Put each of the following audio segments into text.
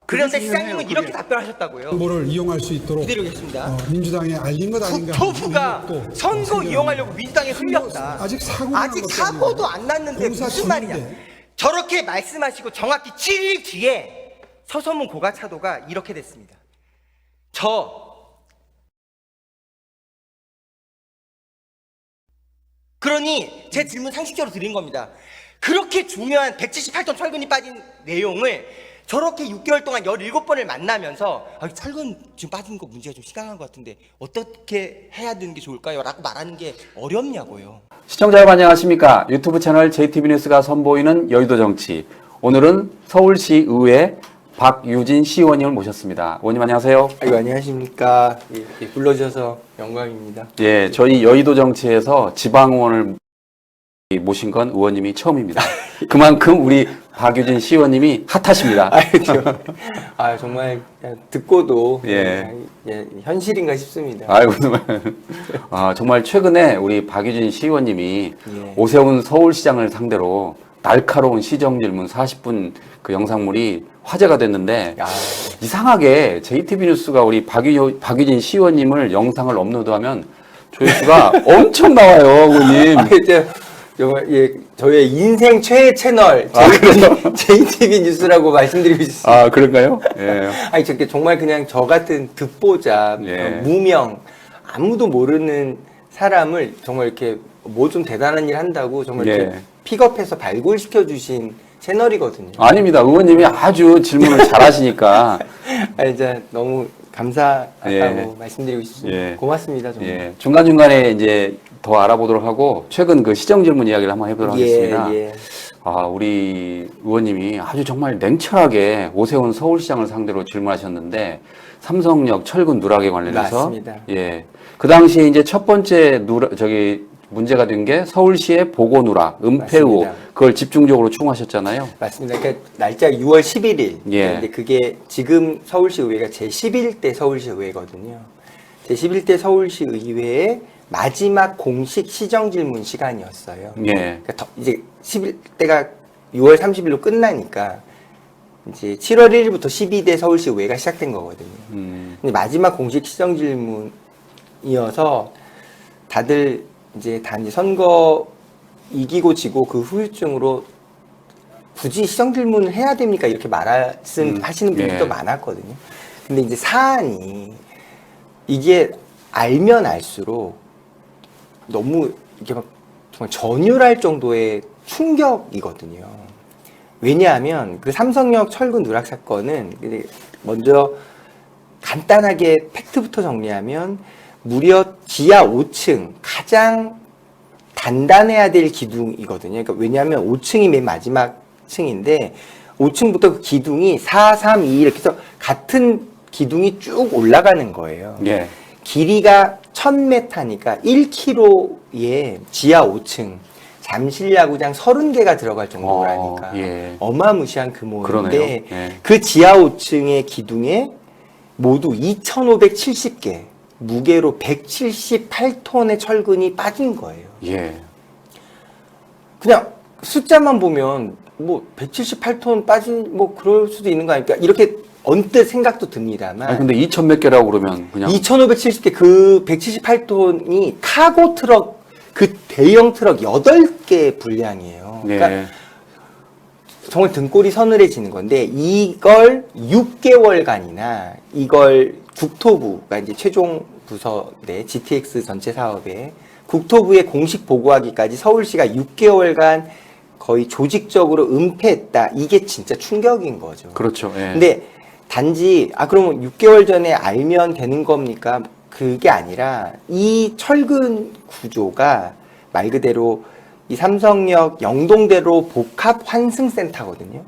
그런데 시장님은 이렇게 답변하셨다고요. 정보를 이용할 수 있도록 기다리겠습니다. 민주당에 알린 것 아닌가 하는 국토부가 의혹도 선거 생겨납니다. 이용하려고 민주당에 흘렸다. 아직 사고가 난 아직 것도 사고도 아니고 안 났는데 공사 무슨 말이냐. 중인데. 저렇게 말씀하시고 정확히 7일 뒤에 서소문 고가차도가 이렇게 됐습니다. 그러니 제 질문 상식적으로 드린 겁니다. 그렇게 중요한 178톤 철근이 빠진 내용을 저렇게 6개월 동안 17번을 만나면서 철근 지금 빠진 거 문제가 좀 심각한 것 같은데 어떻게 해야 되는 게 좋을까요? 라고 말하는 게 어렵냐고요. 시청자 여러분 안녕하십니까. 유튜브 채널 JTB뉴스가 선보이는 여의도 정치. 오늘은 서울시 의회 박유진 시의원님을 모셨습니다. 의원님 안녕하세요. 아이고, 안녕하십니까. 예, 불러주셔서 영광입니다. 예, 저희 여의도 정치에서 지방의원을 모신 건 의원님이 처음입니다. 그만큼 우리 박유진 시의원님이 핫하십니다. 정말 듣고도 예. 현실인가 싶습니다. 아이고 정말 최근에 우리 박유진 시의원님이 예. 오세훈 서울시장을 상대로 날카로운 시정 질문 40분 그 영상물이 화제가 됐는데 야. 이상하게 JTB뉴스가 우리 박유진 시의원님을 영상을 업로드하면 조회수가 엄청 나와요, 의원님. 정말 저의 인생 최애 채널 JTB 뉴스라고 말씀드리고 싶습니다. 아, 그런가요? 예. 정말 그냥 저 같은 듣보잡, 예. 무명, 아무도 모르는 사람을 정말 이렇게 뭐 좀 대단한 일 한다고 정말 예. 이렇게 픽업해서 발굴시켜 주신 채널이거든요. 아닙니다. 의원님이 아주 질문을 잘하시니까. 이제 너무 감사하다고 예. 말씀드리고 싶습니다. 예. 고맙습니다. 정말. 예. 중간중간에 이제 더 알아보도록 하고 최근 그 시정 질문 이야기를 한번 해보도록 하겠습니다. 예. 아, 우리 의원님이 아주 정말 냉철하게 오세훈 서울시장을 상대로 질문하셨는데 삼성역 철근 누락에 관련해서 맞습니다. 예. 그 당시에 이제 첫 번째 문제가 된 게 서울시의 보고 누락, 은폐 의혹, 맞습니다. 그걸 집중적으로 추궁하셨잖아요. 맞습니다. 그러니까 날짜 6월 11일. 예. 근데 그게 지금 서울시 의회가 제11대 서울시 의회거든요. 제11대 서울시 의회의 마지막 공식 시정 질문 시간이었어요. 예. 그러니까 이제 11대가 6월 30일로 끝나니까 이제 7월 1일부터 12대 서울시 의회가 시작된 거거든요. 근데 마지막 공식 시정 질문이어서 다들 이제 단지 선거 이기고 지고 그 후유증으로 굳이 시정 질문을 해야 됩니까? 이렇게 말씀하시는 분들도 예. 많았거든요. 근데 이제 사안이 이게 알면 알수록 너무 이게 막 정말 전율할 정도의 충격이거든요. 왜냐하면 그 삼성역 철근 누락 사건은 먼저 간단하게 팩트부터 정리하면 무려 지하 5층 가장 단단해야 될 기둥이거든요. 그러니까 왜냐하면 5층이 맨 마지막 층인데 5층부터 그 기둥이 4, 3, 2 이렇게 해서 같은 기둥이 쭉 올라가는 거예요. 예. 길이가 1000m니까 1km에 지하 5층 잠실야구장 30개가 들어갈 정도라니까 예. 어마무시한 규모인데 그러네요. 예. 그 지하 5층의 기둥에 모두 2570개 무게로 178톤의 철근이 빠진 거예요. 예. 그냥 숫자만 보면 뭐 178톤 빠진 뭐 그럴 수도 있는 거 아닙니까? 이렇게 언뜻 생각도 듭니다만. 아니, 근데 2,000 몇 개라고 그러면 그냥 2570개 그 178톤이 카고 트럭 그 대형 트럭 8개 분량이에요. 예. 그러니까 정말 등골이 서늘해지는 건데 이걸 6개월간이나 이걸 국토부가 이제 최종 부서 내 GTX 전체 사업에 국토부에 공식 보고하기까지 서울시가 6개월간 거의 조직적으로 은폐했다. 이게 진짜 충격인 거죠. 그렇죠. 예. 근데 단지 그러면 6개월 전에 알면 되는 겁니까? 그게 아니라 이 철근 구조가 말 그대로 이 삼성역 영동대로 복합 환승센터거든요.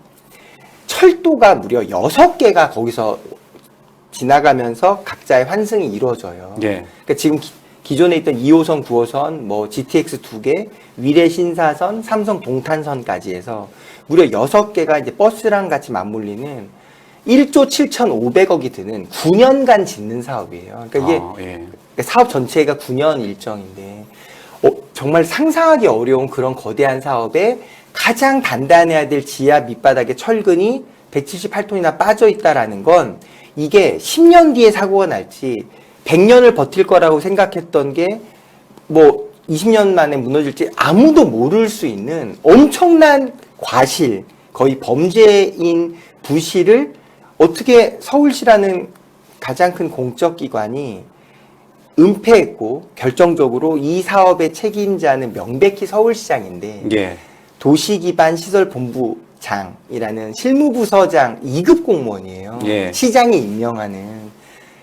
철도가 무려 6개가 거기서 지나가면서 각자의 환승이 이루어져요. 예. 그러니까 지금 기존에 있던 2호선, 9호선, 뭐 GTX 2개, 위례 신사선, 삼성 동탄선까지 해서 무려 6개가 이제 버스랑 같이 맞물리는 1조 7,500억이 드는 9년간 짓는 사업이에요. 그러니까 이게 예. 사업 전체가 9년 일정인데 정말 상상하기 어려운 그런 거대한 사업에 가장 단단해야 될 지하 밑바닥의 철근이 178톤이나 빠져 있다라는 건 이게 10년 뒤에 사고가 날지 100년을 버틸 거라고 생각했던 게 뭐 20년 만에 무너질지 아무도 모를 수 있는 엄청난 과실, 거의 범죄인 부실을 어떻게 서울시라는 가장 큰 공적 기관이 은폐했고 결정적으로 이 사업의 책임자는 명백히 서울시장인데 예. 도시기반시설본부장이라는 실무부서장 2급 공무원이에요. 예. 시장이 임명하는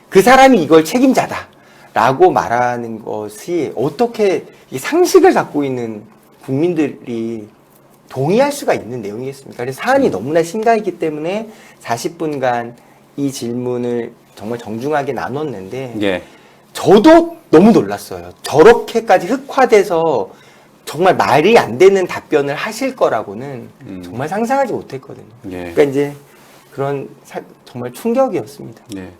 그 사람이 이걸 책임자다라고 말하는 것이 어떻게 이 상식을 갖고 있는 국민들이 동의할 수가 있는 내용이겠습니까? 그래서 사안이 너무나 심각하기 때문에 40분간 이 질문을 정말 정중하게 나눴는데 예. 저도 너무 놀랐어요. 저렇게까지 흑화돼서 정말 말이 안 되는 답변을 하실 거라고는 정말 상상하지 못했거든요. 예. 그러니까 이제 그런 정말 충격이었습니다. 예.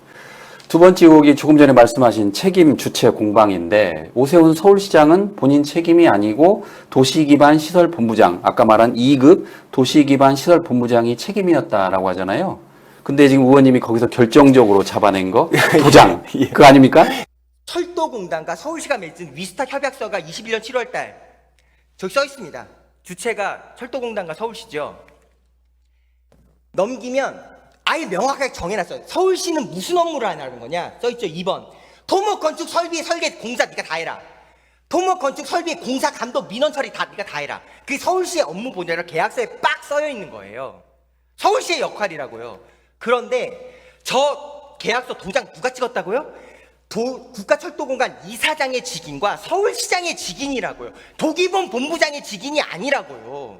두 번째 의혹이 조금 전에 말씀하신 책임 주체 공방인데 오세훈 서울시장은 본인 책임이 아니고 도시기반시설본부장, 아까 말한 2급 도시기반시설본부장이 책임이었다라고 하잖아요. 근데 지금 의원님이 거기서 결정적으로 잡아낸 거 도장, 예. 그거 아닙니까? 철도공단과 서울시가 맺은 위스타 협약서가 21년 7월달 저기 써 있습니다. 주체가 철도공단과 서울시죠. 넘기면 아예 명확하게 정해놨어요. 서울시는 무슨 업무를 하는 거냐? 써있죠. 2번. 토목 건축 설비 설계 공사 네가 다 해라. 토목 건축 설비 공사 감독 민원 처리 다 네가 다 해라. 그게 서울시의 업무 분야로 계약서에 빡 써여 있는 거예요. 서울시의 역할이라고요. 그런데 저 계약서 도장 누가 찍었다고요? 국가철도공단 이사장의 직인과 서울시장의 직인이라고요. 도기본 본부장의 직인이 아니라고요.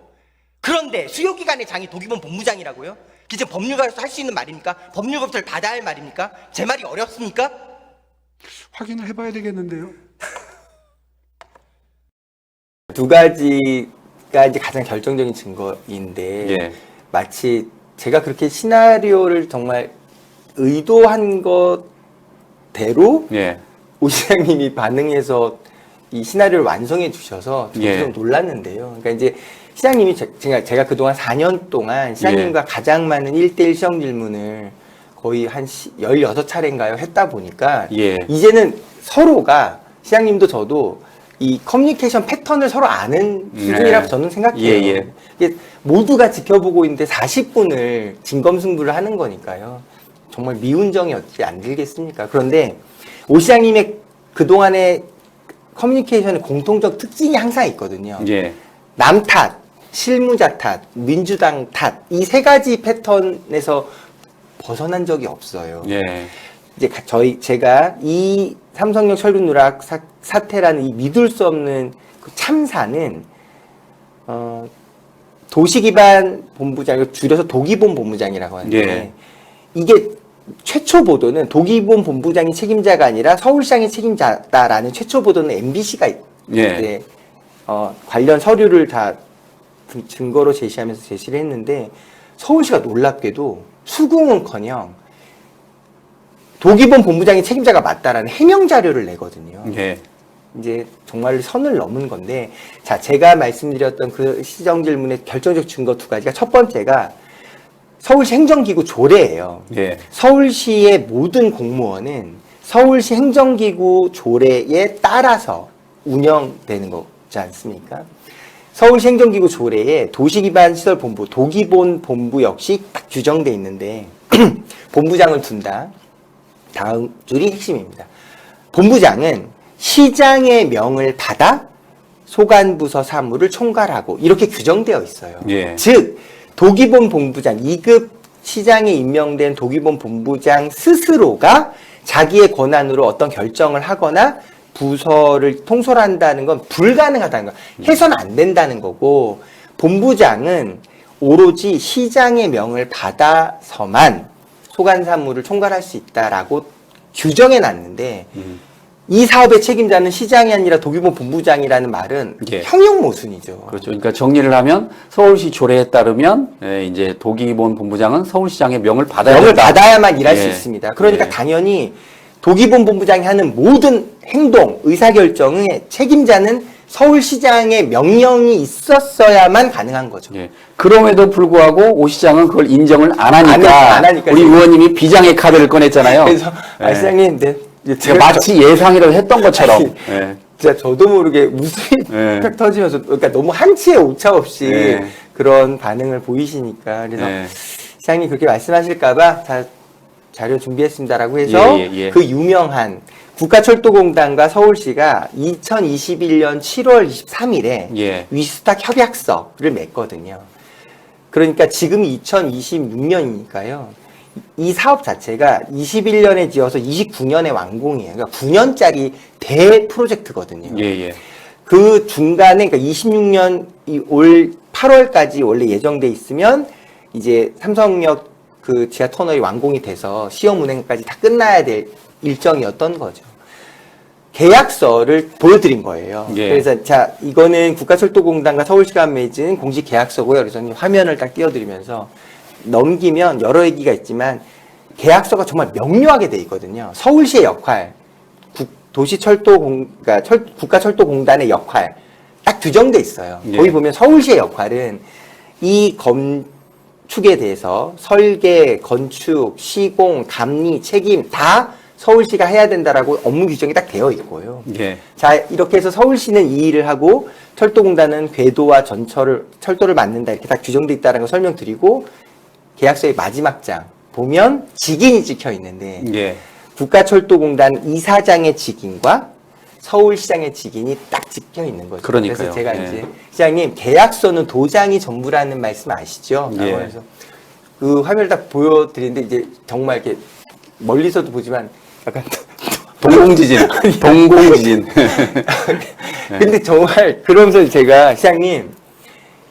그런데 수요기관의 장이 도기본 본부장이라고요? 이제 법률가로서 할 수 있는 말입니까? 법률 검토를 받아야 할 말입니까? 제 말이 어렵습니까? 확인을 해봐야 되겠는데요. 두 가지가 이제 가장 결정적인 증거인데 예. 마치 제가 그렇게 시나리오를 정말 의도한 것대로 예. 오 시장님이 반응해서 이 시나리오를 완성해 주셔서 좀 예. 놀랐는데요. 그러니까 이제 시장님이 제가 그동안 4년 동안 시장님과 가장 많은 1대1 시험 질문을 거의 한 16차례인가요? 했다 보니까 예. 이제는 서로가 시장님도 저도 이 커뮤니케이션 패턴을 서로 아는 수준이라고 저는 생각해요. 예. 이게 모두가 지켜보고 있는데 40분을 진검승부를 하는 거니까요. 정말 미운정이 어찌 안 들겠습니까? 그런데 오 시장님의 그동안의 커뮤니케이션의 공통적 특징이 항상 있거든요. 예. 남 탓, 실무자 탓, 민주당 탓, 이 세 가지 패턴에서 벗어난 적이 없어요. 예. 이제 제가 이 삼성역 철근 누락 사태라는 이 믿을 수 없는 그 참사는 도시기반 본부장, 줄여서 도기본 본부장이라고 하는데 예. 이게 최초 보도는 도기본 본부장이 책임자가 아니라 서울시장이 책임자다라는 최초 보도는 MBC가 예. 관련 서류를 다 증거로 제시하면서 제시를 했는데 서울시가 놀랍게도 수긍은커녕 도기본 본부장이 책임자가 맞다라는 해명 자료를 내거든요. 예. 이제 정말 선을 넘은 건데, 자, 제가 말씀드렸던 그 시정 질문의 결정적 증거 두 가지가 첫 번째가 서울시 행정기구 조례예요. 예. 서울시의 모든 공무원은 서울시 행정기구 조례에 따라서 운영되는 거지 않습니까? 서울시 행정기구 조례에 도시기반시설본부, 도기본 본부 역시 딱 규정돼 있는데 본부장을 둔다. 다음 줄이 핵심입니다. 본부장은 시장의 명을 받아 소관부서 사무를 총괄하고 이렇게 규정되어 있어요. 예. 즉 도기본 본부장 2급 시장에 임명된 도기본 본부장 스스로가 자기의 권한으로 어떤 결정을 하거나 부서를 통솔한다는 건 불가능하다는 거, 해서는 안 된다는 거고, 본부장은 오로지 시장의 명을 받아서만 소관 사무를 총괄할 수 있다라고 규정해 놨는데 이 사업의 책임자는 시장이 아니라 도기본 본부장이라는 말은 예. 형용 모순이죠. 그렇죠. 그러니까 정리를 하면 서울시 조례에 따르면 이제 도기본 본부장은 서울시장의 명을 받아야 명을 된다. 받아야만 일할 수 예. 있습니다. 그러니까 예. 당연히 도기본 본부장이 하는 모든 행동, 의사결정의 책임자는 서울시장의 명령이 있었어야만 가능한 거죠. 예. 그럼에도 불구하고 오 시장은 그걸 인정을 안 하니까, 안 하니까 우리 지금. 의원님이 비장의 카드를 꺼냈잖아요. 그래서 예. 시장님, 네, 제가 마치 예상이라도 했던 것처럼. 아니, 예. 진짜 저도 모르게 웃음이 예. 팍 터지면서 그러니까 너무 한치의 오차 없이 예. 그런 반응을 보이시니까 그래서 예. 시장님 그렇게 말씀하실까봐 다 자료 준비했습니다라고 해서 예, 예, 예. 그 유명한 국가철도공단과 서울시가 2021년 7월 23일에 예. 위수탁 협약서를 맺거든요. 그러니까 지금 2026년이니까요. 이 사업 자체가 21년에 지어서 29년에 완공이에요. 그러니까 9년짜리 대 프로젝트거든요. 예, 예. 그 중간에 그러니까 26년 올 8월까지 원래 예정돼 있으면 이제 삼성역 그 지하 터널이 완공이 돼서 시험 운행까지 다 끝나야 될 일정이었던 거죠. 계약서를 보여드린 거예요. 예. 그래서 자 이거는 국가철도공단과 서울시가 맺은 공식 계약서고요. 그래서 화면을 딱 띄워드리면서 넘기면 여러 얘기가 있지만 계약서가 정말 명료하게 돼 있거든요. 서울시의 역할, 그러니까 국가철도공단의 역할 딱 규정돼 있어요. 예. 거기 보면 서울시의 역할은 이 건축에 대해서 설계, 건축, 시공, 감리, 책임 다 서울시가 해야 된다라고 업무 규정이 딱 되어 있고요. 예. 자, 이렇게 해서 서울시는 이 일을 하고 철도공단은 궤도와 철도를 맡는다 이렇게 딱 규정돼 있다는 걸 설명드리고 계약서의 마지막 장 보면 직인이 찍혀 있는데 예. 국가철도공단 이사장의 직인과 서울시장의 직인이 딱 찍혀 있는 거죠. 그러니까요. 그래서 제가 예. 이제 시장님 계약서는 도장이 전부라는 말씀 아시죠? 예. 그래서 그 화면을 딱 보여드리는데 이제 정말 이렇게 멀리서도 보지만 약간 동공지진. 동공지진. 근데 정말 그러면서 제가 시장님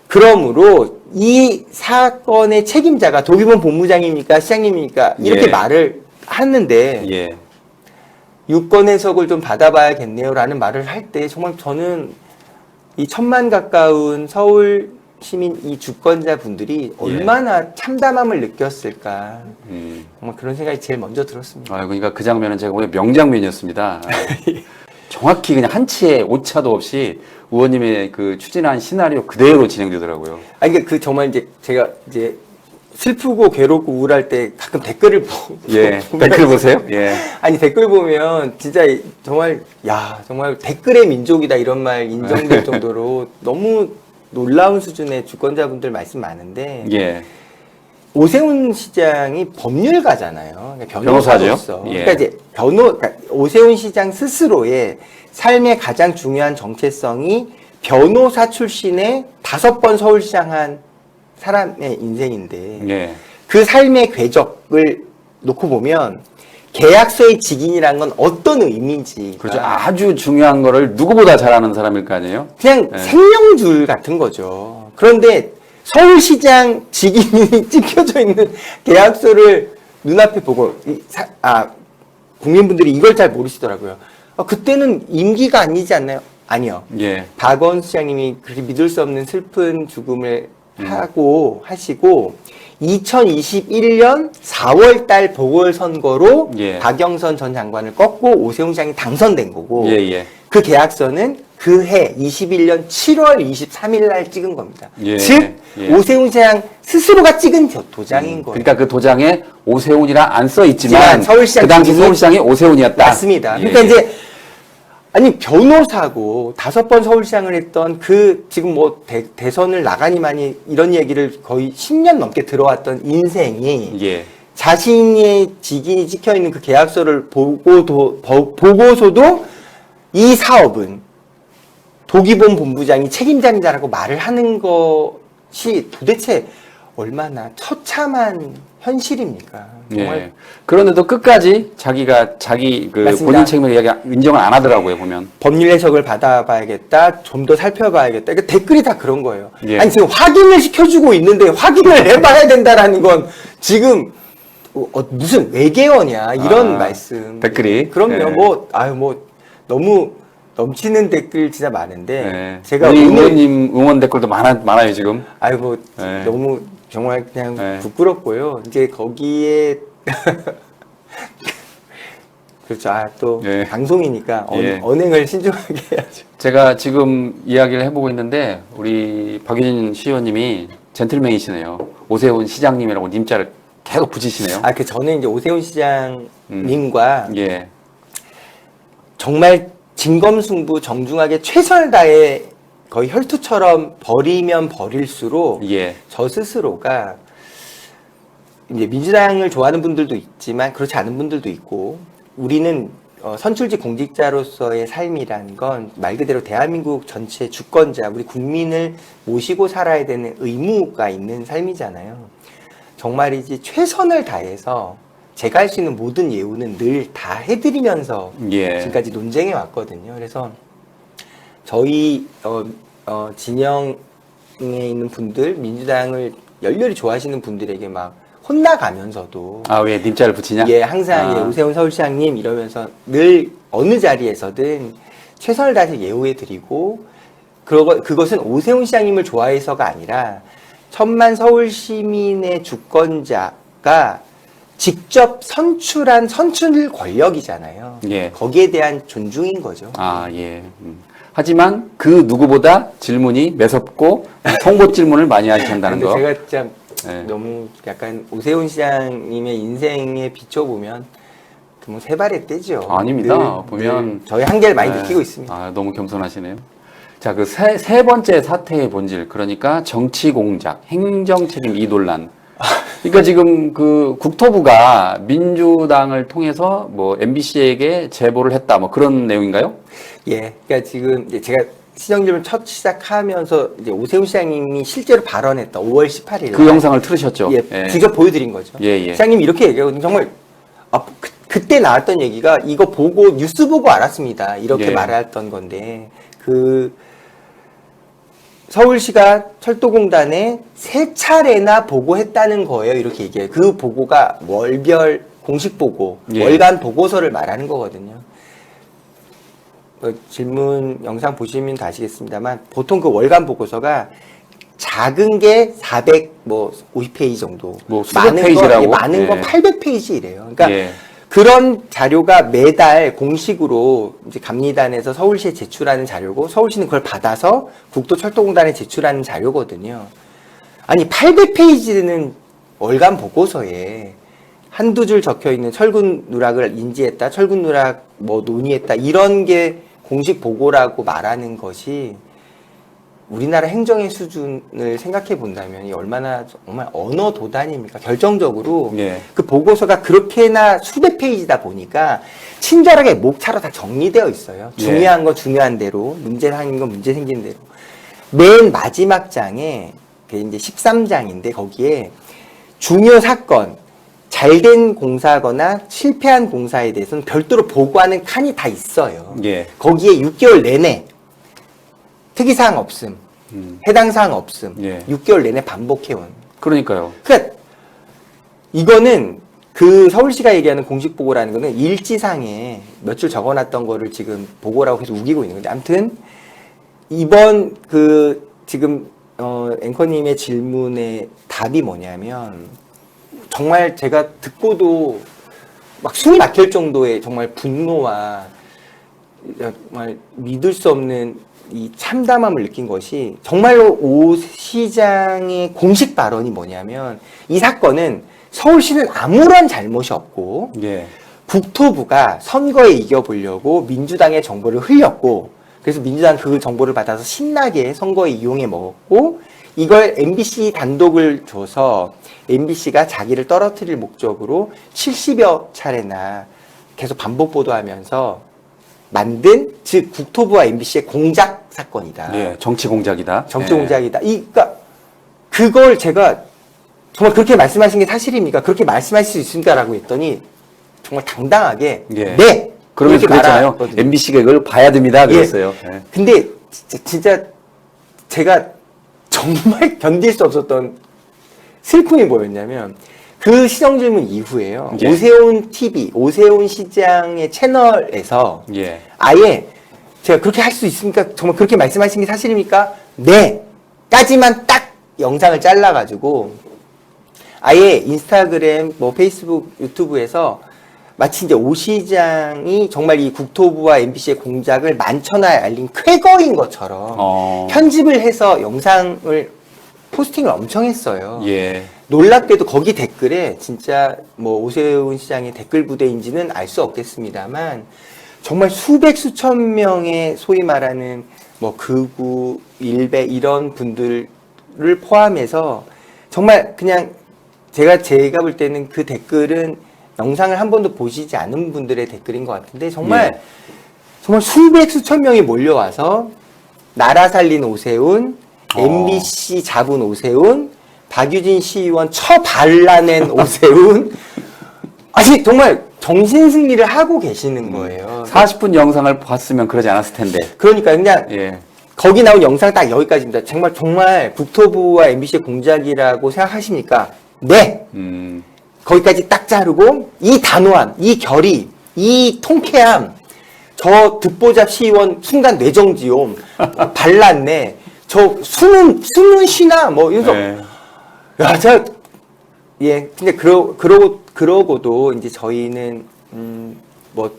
그러므로 이 사건의 책임자가 도기본 본부장입니까 시장님입니까 이렇게 예. 말을 하는데 예. 유권 해석을 좀 받아봐야겠네요 라는 말을 할 때 정말 저는 이 1000만 가까운 서울 시민 이 주권자분들이 얼마나 참담함을 느꼈을까 정말 그런 생각이 제일 먼저 들었습니다. 아, 그러니까 그 장면은 제가 보기엔 명장면이었습니다. 아, 정확히 그냥 한치의 오차도 없이 의원님의 그 추진한 시나리오 그대로 진행되더라고요. 아니 그러니까 그 정말 이제 제가 이제 슬프고 괴롭고 우울할 때 가끔 댓글을 예. 보면 댓글 보세요. 예. 아니 댓글 보면 진짜 정말 야 정말 댓글의 민족이다 이런 말 인정될 정도로 너무 놀라운 수준의 주권자분들 말씀 많은데 예. 오세훈 시장이 법률가잖아요. 그러니까 변호사로서. 변호사죠. 예. 그러니까 이제 그러니까 오세훈 시장 스스로의 삶의 가장 중요한 정체성이 변호사 출신의 5번 서울시장 한 사람의 인생인데 예. 그 삶의 궤적을 놓고 보면 계약서의 직인이란 건 어떤 의미인지 그렇죠. 아주 중요한 거를 누구보다 잘 아는 사람일 거 아니에요? 그냥 네. 생명줄 같은 거죠. 그런데 서울시장 직인이 찍혀져 있는 계약서를 눈앞에 보고 국민분들이 이걸 잘 모르시더라고요. 그때는 임기가 아니지 않나요? 아니요. 예. 박원순 시장님이 그렇게 믿을 수 없는 슬픈 죽음을 하시고 2021년 4월 달 보궐선거로 예. 박영선 전 장관을 꺾고 오세훈 시장이 당선된 거고 예, 예. 그 계약서는 그해 21년 7월 23일 날 찍은 겁니다. 예. 즉 예. 오세훈 시장 스스로가 찍은 도장인 거예요. 그러니까 그 도장에 오세훈이라 안 써 있지만 서울시장 그 당시 직인이- 서울시장이 오세훈이었다. 맞습니다. 예, 그러니까 예. 이제 아니 변호사고 5번 서울시장을 했던 그 지금 뭐 대선을 나가니만이 이런 얘기를 거의 10년 넘게 들어왔던 인생이 예. 자신의 직인이 찍혀 있는 그 계약서를 보고서도 이 사업은 도기본 본부장이 책임자입니다라고 말을 하는 것이 도대체 얼마나 처참한 현실입니까? 정말 예. 그런데도 끝까지 자기가 자기 그 맞습니다. 본인 책임을 인정을 안 하더라고요, 보면. 법률 해석을 받아봐야겠다, 좀 더 살펴봐야겠다. 그러니까 댓글이 다 그런 거예요. 예. 아니 지금 확인을 시켜주고 있는데 확인을 해봐야 된다라는 건 지금 무슨 외계어냐 이런 말씀. 댓글이. 그럼요. 예. 뭐 너무 넘치는 댓글 진짜 많은데 예. 제가 우리 오늘 의원님 응원 댓글도 많아요, 지금. 예. 너무 정말 그냥 예. 부끄럽고요. 이제 거기에 그렇죠. 또 예. 방송이니까 예. 언행을 신중하게 해야죠. 제가 지금 이야기를 해보고 있는데 우리 박유진 시의원님이 젠틀맨이시네요. 오세훈 시장님이라고 님자를 계속 붙이시네요. 저는 이제 오세훈 시장님과 예. 정말 진검승부 정중하게 최선을 다해 거의 혈투처럼 버리면 버릴수록 예. 저 스스로가 이제 민주당을 좋아하는 분들도 있지만 그렇지 않은 분들도 있고 우리는 선출직 공직자로서의 삶이라는 건 말 그대로 대한민국 전체 주권자 우리 국민을 모시고 살아야 되는 의무가 있는 삶이잖아요. 정말이지 최선을 다해서 제가 할 수 있는 모든 예우는 늘 다 해드리면서 예. 지금까지 논쟁해 왔거든요. 그래서 저희 진영에 있는 분들, 민주당을 열렬히 좋아하시는 분들에게 막 혼나가면서도 아, 왜 님자를 붙이냐? 예, 항상 예, 오세훈 서울시장님 이러면서 늘 어느 자리에서든 최선을 다해서 예우해드리고 그것은 오세훈 시장님을 좋아해서가 아니라 천만 서울 시민의 주권자가 직접 선출한 선출 권력이잖아요. 예. 거기에 대한 존중인 거죠. 아, 예. 하지만 그 누구보다 질문이 매섭고 송곳 질문을 많이 하신다는 근데 거. 제가 진짜 예. 너무 약간 오세훈 시장님의 인생에 비춰보면 뭐 세 발의 떼죠. 아닙니다. 보면 저희 한계를 많이 네. 느끼고 있습니다. 아, 너무 겸손하시네요. 자, 그 세 번째 사태의 본질, 그러니까 정치 공작, 행정 책임 이 논란. 그러니까 지금 그 국토부가 민주당을 통해서 뭐 MBC에게 제보를 했다, 뭐 그런 내용인가요? 예, 그러니까 지금 이제 제가 시정질문 첫 시작하면서 이제 오세훈 시장님이 실제로 발언했던 5월 18일 그 영상을 틀으셨죠? 예, 직접 보여드린 거죠. 예, 예. 시장님이 이렇게 얘기하거든요. 정말 그때 나왔던 얘기가 이거 보고 뉴스 보고 알았습니다. 이렇게 예. 말했던 건데 서울시가 철도공단에 3차례나 보고했다는 거예요. 이렇게 얘기해요. 그 보고가 월별 공식 보고, 예. 월간 보고서를 말하는 거거든요. 질문 영상 보시면 다 아시겠습니다만 보통 그 월간 보고서가 작은 게 450페이지 정도, 뭐 수백 페이지라고? 많은 건 예. 800페이지래요. 그러니까 예. 그런 자료가 매달 공식으로 이제 감리단에서 서울시에 제출하는 자료고 서울시는 그걸 받아서 국토철도공단에 제출하는 자료거든요. 아니 800페이지는 월간 보고서에 한두 줄 적혀 있는 철근 누락을 인지했다, 철근 누락 뭐 논의했다 이런 게 공식 보고라고 말하는 것이 우리나라 행정의 수준을 생각해 본다면 이 얼마나 정말 언어 도단입니까? 결정적으로 예. 그 보고서가 그렇게나 수백 페이지다 보니까 친절하게 목차로 다 정리되어 있어요. 예. 중요한 건 중요한 대로, 문제 생긴 건 문제 생긴 대로. 맨 마지막 장에 그게 이제 13장인데 거기에 중요 사건, 잘된 공사거나 실패한 공사에 대해서는 별도로 보고하는 칸이 다 있어요. 예. 거기에 6개월 내내 특이사항 없음, 해당 사항 없음, 예. 6개월 내내 반복해온. 그러니까요. 그러니까 이거는 그 서울시가 얘기하는 공식 보고라는 거는 일지상에 몇 줄 적어놨던 거를 지금 보고라고 계속 우기고 있는 건데, 아무튼 이번 지금 앵커님의 질문의 답이 뭐냐면 정말 제가 듣고도 막 숨이 막힐 정도의 정말 분노와 정말 믿을 수 없는 이 참담함을 느낀 것이 정말로 오 시장의 공식 발언이 뭐냐면 이 사건은 서울시는 아무런 잘못이 없고 예. 국토부가 선거에 이겨보려고 민주당의 정보를 흘렸고 그래서 민주당 그 정보를 받아서 신나게 선거에 이용해 먹었고 이걸 MBC 단독을 줘서 MBC가 자기를 떨어뜨릴 목적으로 70여 차례나 계속 반복 보도하면서 만든 즉 국토부와 MBC의 공작 사건이다. 예. 정치 공작이다. 정치 예. 공작이다. 그러니까 그걸 제가 정말 그렇게 말씀하신 게 사실입니까? 그렇게 말씀하실 수 있습니까라고 했더니 정말 당당하게 예. 네. 그러면서 그렇게 그랬잖아요. 말하거든요. MBC가 이걸 봐야 됩니다. 그랬어요. 예. 근데 진짜 제가 정말 견딜 수 없었던 슬픔이 뭐였냐면 그 시정질문 이후에요. 예. 오세훈 TV, 오세훈 시장의 채널에서 예. 아예 제가 그렇게 할 수 있습니까? 정말 그렇게 말씀하신 게 사실입니까? 네! 까지만 딱 영상을 잘라가지고 아예 인스타그램, 뭐 페이스북, 유튜브에서 마치 이제 오 시장이 정말 이 국토부와 MBC의 공작을 만천하에 알린 쾌거인 것처럼 편집을 해서 영상을 포스팅을 엄청 했어요. 예. 놀랍게도 거기 댓글에 진짜 뭐 오세훈 시장의 댓글 부대인지는 알 수 없겠습니다만 정말 수백 수천 명의 소위 말하는 뭐 극우, 일베 이런 분들을 포함해서 정말 그냥 제가 볼 때는 그 댓글은 영상을 한 번도 보시지 않은 분들의 댓글인 것 같은데 정말 예. 정말 수백 수천 명이 몰려와서 나라 살린 오세훈, MBC 잡은 오세훈, 박유진 시의원 처발라낸 오세훈. 아니 정말 정신승리를 하고 계시는 거예요. 40분 영상을 봤으면 그러지 않았을 텐데. 그러니까 그냥 예. 거기 나온 영상 딱 여기까지입니다. 정말 국토부와 MBC의 공작이라고 생각하십니까? 네. 거기까지 딱 자르고 이 단호함, 이 결의, 이 통쾌함, 저 듣보잡 시의원 순간 뇌정지옴, 발랐네. 저 숨은 쉬나 뭐 이래서 예. 야, 예, 근데 그러고도 이제 저희는 뭐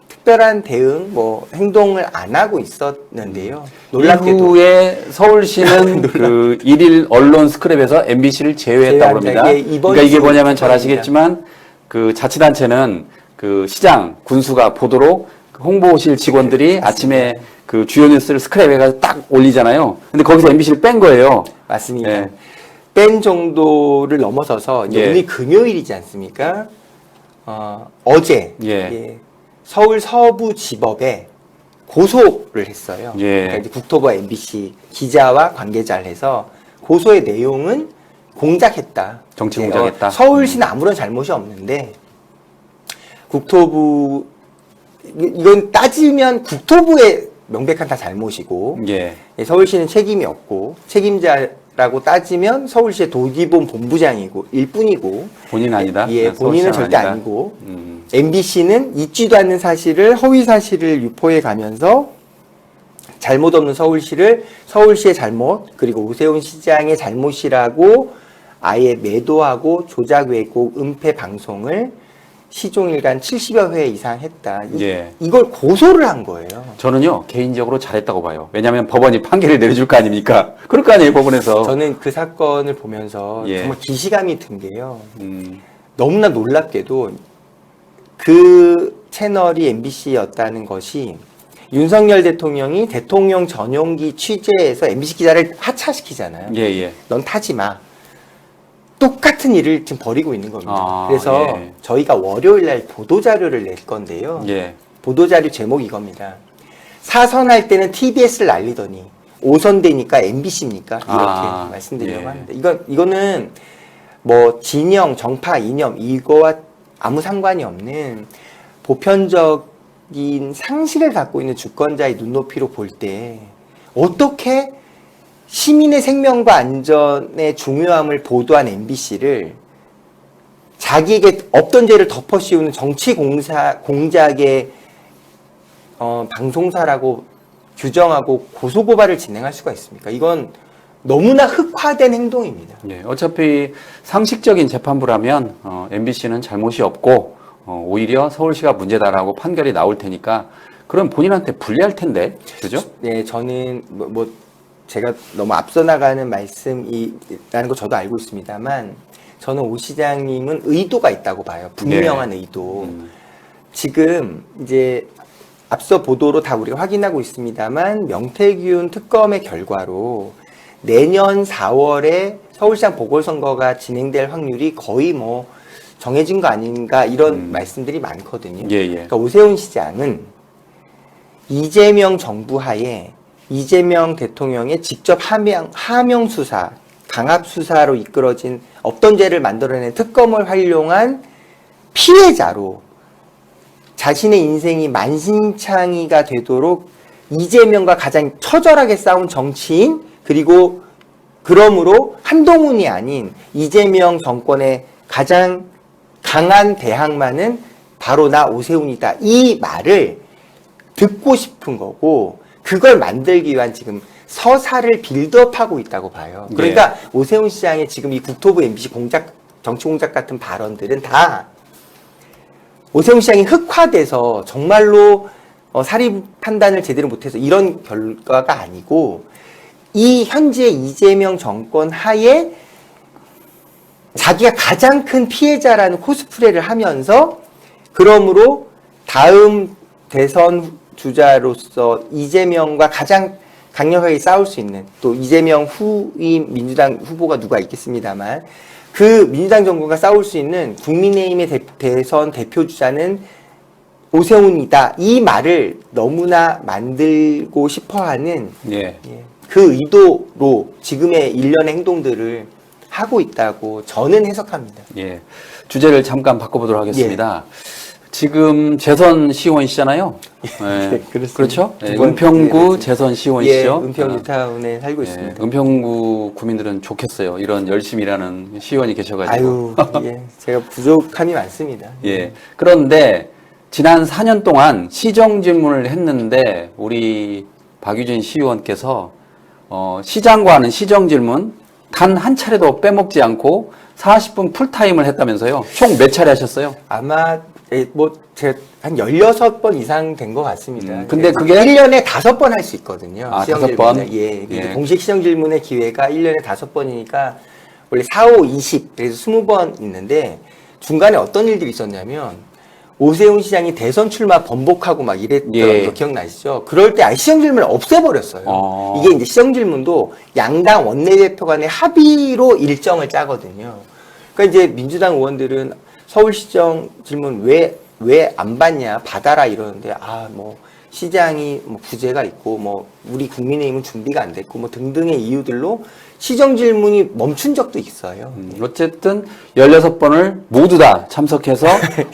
특별한 대응, 뭐 행동을 안 하고 있었는데요. 놀랍게도 이후에 서울시는 그 일일 언론 스크랩에서 MBC를 제외했다고 합니다. 그러니까 이게 뭐냐면 잘 아시겠지만 그 자치단체는 그 시장 군수가 보도록 그 홍보실 직원들이 아침에 그 주요 뉴스를 스크랩해가지고 딱 올리잖아요. 근데 거기서 MBC를 뺀 거예요. 맞습니다. 예. 뺀 정도를 넘어서서 이제 예. 오늘 금요일이지 않습니까? 어제 예. 예, 서울 서부지법에 고소를 했어요. 예. 그러니까 이제 국토부와 MBC 기자와 관계자를 해서 고소의 내용은 공작했다. 정치 이제, 공작했다. 서울시는 아무런 잘못이 없는데 국토부 이건 따지면 국토부의 명백한 다 잘못이고 예. 예, 서울시는 책임이 없고 책임자라고 따지면 서울시의 도지본 본부장이고 일뿐이고 본인 아니다. 예, 본인은 절대 아니다. 아니고 MBC는 있지도 않는 사실을 허위 사실을 유포해 가면서 잘못 없는 서울시의 잘못 그리고 오세훈 시장의 잘못이라고 아예 매도하고 조작 왜곡 은폐 방송을 시종일관 70여 회 이상 했다. 예. 이걸 고소를 한 거예요. 저는요 개인적으로 잘했다고 봐요. 왜냐하면 법원이 판결을 내려줄 거 아닙니까? 그럴 거 아니에요 법원에서. 저는 그 사건을 보면서 예. 정말 기시감이 든 게요. 너무나 놀랍게도 그 채널이 MBC였다는 것이 윤석열 대통령이 대통령 전용기 취재에서 MBC 기자를 하차시키잖아요. 예예. 넌 타지 마. 똑같은 일을 지금 벌이고 있는 겁니다. 아, 그래서 예. 저희가 월요일 날 보도자료를 낼 건데요. 예. 보도자료 제목이 이겁니다. 사선할 때는 TBS를 날리더니 5선 되니까 MBC입니까? 이렇게 말씀드리려고 예. 합니다. 이거는 뭐 진영, 정파, 이념 이거와 아무 상관이 없는 보편적인 상식을 갖고 있는 주권자의 눈높이로 볼 때 어떻게 시민의 생명과 안전의 중요함을 보도한 MBC를 자기에게 없던 죄를 덮어씌우는 정치 공작의 방송사라고 규정하고 고소고발을 진행할 수가 있습니까? 이건 너무나 흑화된 행동입니다. 예. 어차피 상식적인 재판부라면 MBC는 잘못이 없고 오히려 서울시가 문제다라고 판결이 나올 테니까 그럼 본인한테 불리할 텐데, 그죠? 네, 저는 제가 너무 앞서 나가는 말씀이라는 거 저도 알고 있습니다만 저는 오 시장님은 의도가 있다고 봐요. 분명한 의도. 지금 이제 앞서 보도로 다 우리가 확인하고 있습니다만 명태균 특검의 결과로 내년 4월에 서울시장 보궐선거가 진행될 확률이 거의 뭐 정해진 거 아닌가 이런 말씀들이 많거든요. 예, 예. 그러니까 오세훈 시장은 이재명 정부 하에 이재명 대통령의 직접 하명 수사, 강압 수사로 이끌어진 없던 죄를 만들어낸 특검을 활용한 피해자로 자신의 인생이 만신창이가 되도록 이재명과 가장 처절하게 싸운 정치인 그리고 그러므로 한동훈이 아닌 이재명 정권의 가장 강한 대항마는 바로 나 오세훈이다. 이 말을 듣고 싶은 거고 그걸 만들기 위한 지금 서사를 빌드업하고 있다고 봐요. 그러니까 오세훈 시장의 지금 이 국토부 MBC 공작, 정치 공작 같은 발언들은 다 오세훈 시장이 흑화돼서 정말로 사리 판단을 제대로 못해서 이런 결과가 아니고 이 현재 이재명 정권 하에 자기가 가장 큰 피해자라는 코스프레를 하면서 그러므로 다음 대선 주자로서 이재명과 가장 강력하게 싸울 수 있는 또 이재명 후임 민주당 후보가 누가 있겠습니다만 그 민주당 정권과 싸울 수 있는 국민의힘의 대선 대표 주자는 오세훈이다. 이 말을 너무나 만들고 싶어하는 예. 그 의도로 지금의 일련의 행동들을 하고 있다고 저는 해석합니다. 예. 주제를 잠깐 바꿔보도록 하겠습니다. 지금 재선 시의원이시잖아요. 예. 그렇습니다. 그렇죠? 예. 두 번째, 은평구 네. 재선 시의원이시죠. 은평 아, 뉴타운에 살고 예. 있습니다. 은평구 구민들은 좋겠어요. 이런 열심히 일하는 시의원이 계셔가지고. 아유, 예, 제가 부족함이 많습니다. 예. 그런데 지난 4년 동안 시정 질문을 했는데 우리 박유진 시의원께서 시장과 하는 시정 질문 단 한 차례도 빼먹지 않고 40분 풀타임을 했다면서요. 총 몇 차례 하셨어요? 아마 뭐 제가 한 16번 이상 된 것 같습니다. 근데 그게 1년에 5번 할 수 있거든요. 아, 시정 5번? 질문을. 예. 예. 공식 시정 질문의 기회가 1년에 5번이니까 원래 4, 5, 20 그래서 20번 있는데 중간에 어떤 일들이 있었냐면 오세훈 시장이 대선 출마 번복하고 막 이랬던 예. 거 기억나시죠? 그럴 때 아예 시정 질문을 없애버렸어요. 이게 이제 시정 질문도 양당 원내대표 간의 합의로 일정을 짜거든요. 그러니까 이제 민주당 의원들은 서울시정 질문 왜 안 받냐 받아라 이러는데 뭐 시장이 뭐 부재가 있고 뭐 우리 국민의힘은 준비가 안 됐고 뭐 등등의 이유들로 시정 질문이 멈춘 적도 있어요. 어쨌든 16번을 모두 다 참석해서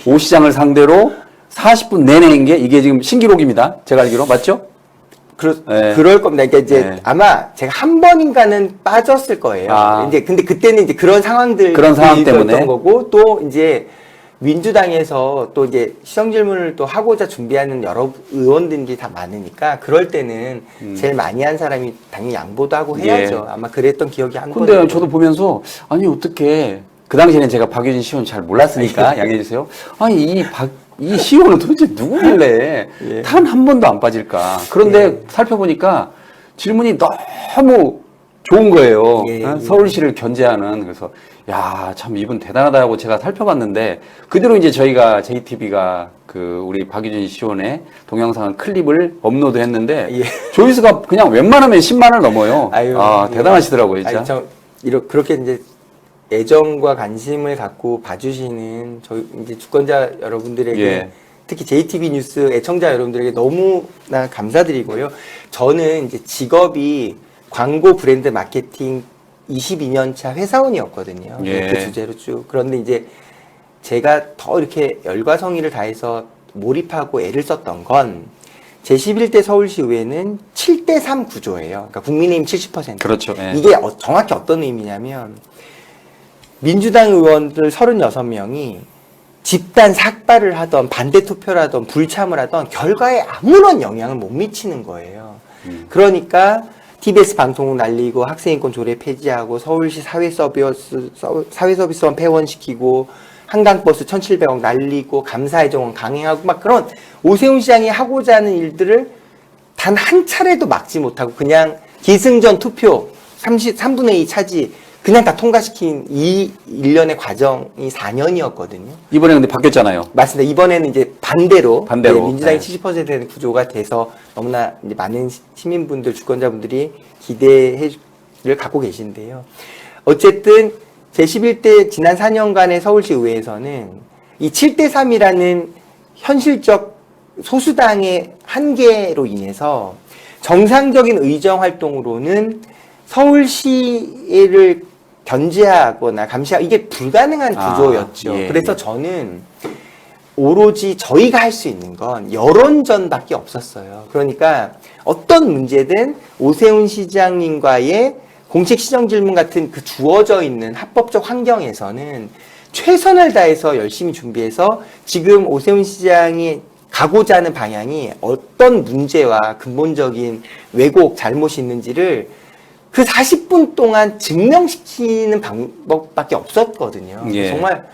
오 시장을 상대로 40분 내내 한 게 이게 지금 신기록입니다. 제가 알기로 맞죠? 네. 그럴 겁니다. 그러니까 이제 네. 아마 제가 한 번인가는 빠졌을 거예요. 이제 근데 그때는 이제 그런 상황 때문에 거고 또 이제 민주당에서 또 이제 시정 질문을 또 하고자 준비하는 여러 의원들이 다 많으니까 그럴 때는 제일 많이 한 사람이 당연히 양보도 하고 해야죠. 아마 그랬던 기억이 한 번. 근데 저도 보면서 아니 어떻게 그 당시에는 제가 박유진 시의원 잘 몰랐으니까 양해해 주세요. 아니 이 시의원은 도대체 누구길래 단 한 번도 안 빠질까? 그런데 살펴보니까 질문이 너무 좋은 거예요. 서울시를 견제하는. 그래서 야, 참 이분 대단하다고 제가 살펴봤는데 그대로 이제 저희가 JTB가 그 우리 박유진 시의원의 동영상 클립을 업로드했는데 조회수가 그냥 웬만하면 10만을 넘어요. 대단하시더라고요, 진짜. 그렇게 이제 애정과 관심을 갖고 봐주시는 저희 이제 주권자 여러분들에게 특히 JTB 뉴스 애청자 여러분들에게 너무나 감사드리고요. 저는 이제 직업이 광고 브랜드 마케팅 22년 차 회사원이었거든요. 그 주제로 쭉. 그런데 이제 제가 더 이렇게 열과 성의를 다해서 몰입하고 애를 썼던 건 제11대 서울시의회는 7대3 구조예요. 그러니까 국민의힘 70%. 그렇죠. 이게 정확히 어떤 의미냐면 민주당 의원들 36명이 집단 삭발을 하던 반대 투표를 하던 불참을 하던 결과에 아무런 영향을 못 미치는 거예요. 그러니까 TBS 방송국 날리고 학생인권 조례 폐지하고 서울시 사회서비스원 폐원시키고 한강버스 1,700억 날리고 감사의 정원 강행하고 막 그런 오세훈 시장이 하고자 하는 일들을 단 한 차례도 막지 못하고 그냥 기승전 투표 3분의 2 차지 그냥 다 통과시킨 이 일련의 과정이 4년이었거든요. 이번에 근데 바뀌었잖아요. 맞습니다. 이번에는 이제 반대로 민주당이 네. 70% 구조가 돼서 너무나 이제 많은 시민분들, 주권자분들이 기대를 갖고 계신데요. 어쨌든 제11대 지난 4년간의 서울시 의회에서는 이 7대3이라는 현실적 소수당의 한계로 인해서 정상적인 의정 활동으로는 서울시를 견제하거나 감시하고 이게 불가능한 구조였죠. 그래서 저는 오로지 저희가 할 수 있는 건 여론전밖에 없었어요. 그러니까 어떤 문제든 오세훈 시장님과의 공식 시정 질문 같은 그 주어져 있는 합법적 환경에서는 최선을 다해서 열심히 준비해서 지금 오세훈 시장이 가고자 하는 방향이 어떤 문제와 근본적인 왜곡, 잘못이 있는지를 그 40분 동안 증명시키는 방법밖에 없었거든요. 정말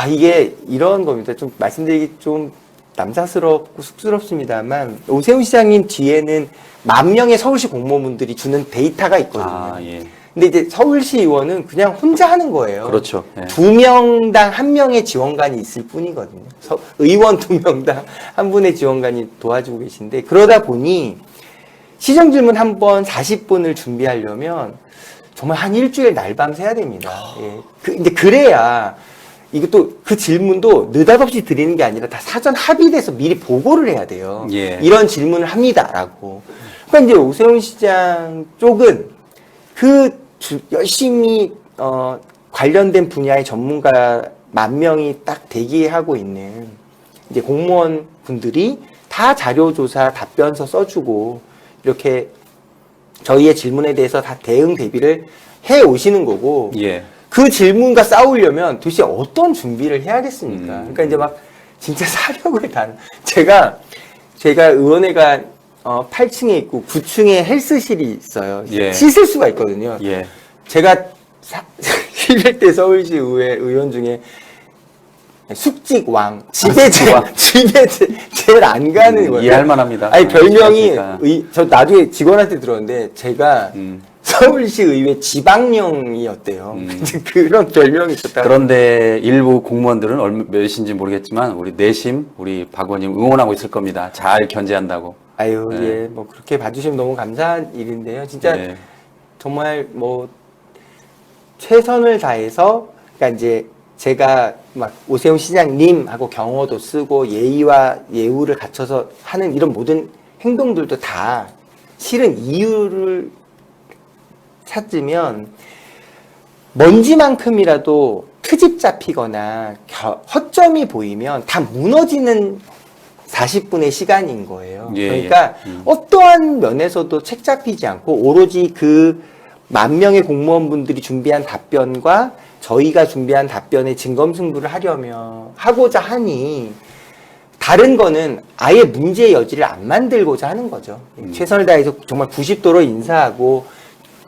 이게 이런 겁니다. 좀 말씀드리기 좀 남사스럽고 쑥스럽습니다만 오세훈 시장님 뒤에는 10,000명의 서울시 공무원분들이 주는 데이터가 있거든요. 예. 근데 이제 서울시 의원은 그냥 혼자 하는 거예요. 그렇죠. 예. 2명당 1명의 지원관이 있을 뿐이거든요. 의원 2명당 한 분의 지원관이 도와주고 계신데 그러다 보니 시정 질문 한 번 40분을 준비하려면 정말 한 일주일 날밤 새야 됩니다. 예. 근데 그래야 이게 또 그 질문도 느닷없이 드리는 게 아니라 다 사전 합의돼서 미리 보고를 해야 돼요. 예. 이런 질문을 합니다라고. 그러니까 이제 오세훈 시장 쪽은 열심히 관련된 분야의 전문가 10,000명이 딱 대기하고 있는 이제 공무원 분들이 다 자료조사 답변서 써주고 이렇게 저희의 질문에 대해서 다 대응 대비를 해 오시는 거고 예. 그 질문과 싸우려면 도대체 어떤 준비를 해야겠습니까? 그러니까 이제 막 진짜 사력을 제가 의원회가 8층에 있고 9층에 헬스실이 있어요. 예. 씻을 수가 있거든요. 예. 제가 11대 서울시 의회 의원 중에 숙직 왕 집에 제일 안 가는 거예요. 이해할 만합니다. 아니 별명이 그러니까. 저 나중에 직원한테 들었는데 제가 서울시 의회 지방령이었대요. 그런 별명이 있었다. 그런데 일부 공무원들은 몇인지 모르겠지만 우리 내심 우리 박 의원님 응원하고 있을 겁니다. 잘 견제한다고. 아유, 네. 예, 뭐 그렇게 봐주시면 너무 감사한 일인데요. 진짜 예. 정말 뭐 최선을 다해서, 그러니까 이제 제가 막 오세훈 시장님하고 경어도 쓰고 예의와 예우를 갖춰서 하는 이런 모든 행동들도 다 실은 이유를 찾으면 먼지만큼이라도 트집 잡히거나 허점이 보이면 다 무너지는 40분의 시간인 거예요. 예, 그러니까 예. 어떠한 면에서도 책 잡히지 않고 오로지 그 10,000명의 공무원분들이 준비한 답변과 저희가 준비한 답변의 진검승부를 하고자 하니 다른 거는 아예 문제의 여지를 안 만들고자 하는 거죠. 최선을 다해서 정말 90도로 인사하고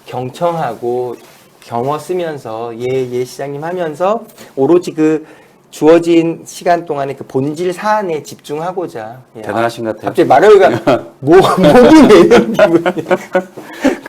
경청하고 경어 쓰면서 예 시장님 하면서 오로지 그 주어진 시간 동안에 그 본질 사안에 집중하고자. 대단하신 것 같아요. 갑자기 말하기가 목이 메는 기분이.